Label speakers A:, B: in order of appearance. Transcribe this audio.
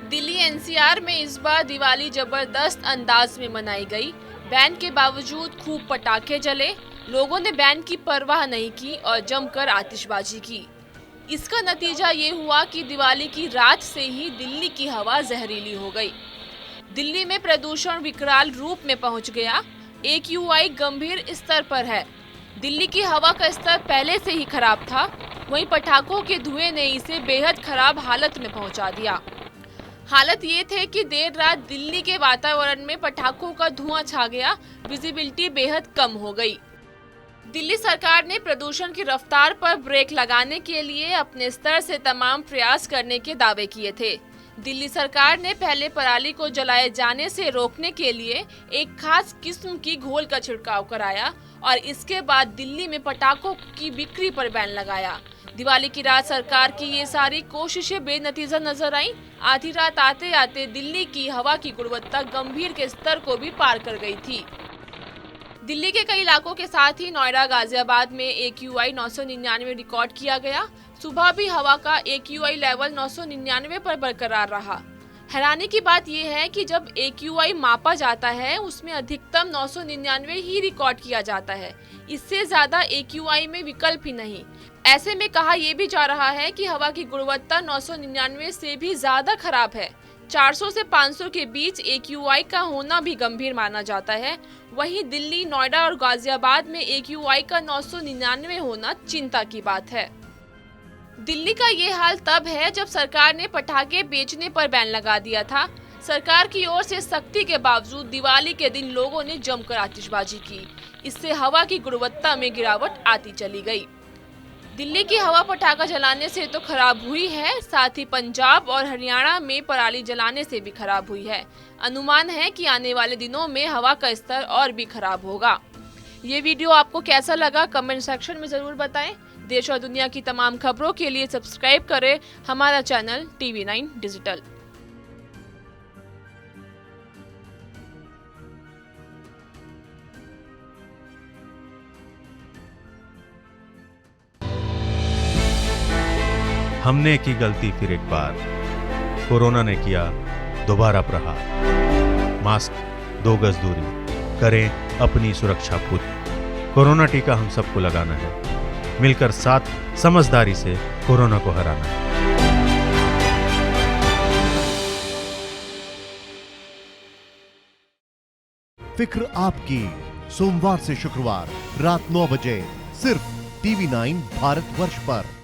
A: Delhi NCR में इस बार दिवाली जबरदस्त अंदाज में मनाई गई। बैन के बावजूद खूब पटाखे जले, लोगों ने बैन की परवाह नहीं की और जमकर आतिशबाजी की। इसका नतीजा ये हुआ कि दिवाली की रात से ही दिल्ली की हवा जहरीली हो गई। दिल्ली में प्रदूषण विकराल रूप में पहुंच गया। AQI गंभीर स्तर पर है। दिल्ली की हवा का स्तर पहले से ही खराब था, वहीं पटाखों के धुएं ने इसे बेहद खराब हालत में पहुंचा दिया। हालत ये थे कि देर रात दिल्ली के वातावरण में पटाखों का धुआं छा गया, विजिबिलिटी बेहद कम हो गई। दिल्ली सरकार ने प्रदूषण की रफ्तार पर ब्रेक लगाने के लिए अपने स्तर से तमाम प्रयास करने के दावे किए थे। दिल्ली सरकार ने पहले पराली को जलाए जाने से रोकने के लिए एक खास किस्म की घोल का छिड़काव कराया और इसके बाद दिल्ली में पटाखों की बिक्री पर बैन लगाया। दिवाली की रात सरकार की ये सारी कोशिशें बेनतीजा नजर आईं। आधी रात आते आते दिल्ली की हवा की गुणवत्ता गंभीर के स्तर को भी पार कर गई थी। दिल्ली के कई इलाकों के साथ ही नोएडा, गाजियाबाद में AQI 999 रिकॉर्ड किया गया। सुबह भी हवा का AQI लेवल 999 पर बरकरार रहा। हैरानी की बात यह है कि जब AQI मापा जाता है उसमें अधिकतम 999 ही रिकॉर्ड किया जाता है। इससे ज्यादा AQI में विकल्प ही नहीं। ऐसे में कहा यह भी जा रहा है कि हवा की गुणवत्ता 999 से भी ज्यादा खराब है। 400 से 500 के बीच AQI का होना भी गंभीर माना जाता है। वहीं दिल्ली, नोएडा और गाजियाबाद में AQI का 999 होना चिंता की बात है। दिल्ली का ये हाल तब है जब सरकार ने पटाखे बेचने पर बैन लगा दिया था। सरकार की ओर से सख्ती के बावजूद दिवाली के दिन लोगों ने जमकर आतिशबाजी की। इससे हवा की गुणवत्ता में गिरावट आती चली गई। दिल्ली की हवा पटाखा जलाने से तो खराब हुई है, साथ ही पंजाब और हरियाणा में पराली जलाने से भी खराब हुई है। अनुमान है कि आने वाले दिनों में हवा का स्तर और भी खराब होगा। ये वीडियो आपको कैसा लगा कमेंट सेक्शन में जरूर बताएं। देश और दुनिया की तमाम खबरों के लिए सब्सक्राइब करें हमारा चैनल TV9 डिजिटल।
B: हमने की गलती फिर एक बार, कोरोना ने किया दोबारा प्रहार। मास्क, 2 गज दूरी, करें अपनी सुरक्षा पूरी। कोरोना टीका हम सबको लगाना है, मिलकर साथ समझदारी से कोरोना को हराना है।
C: फिक्र आपकी, सोमवार से शुक्रवार रात 9 बजे सिर्फ TV9 भारतवर्ष पर।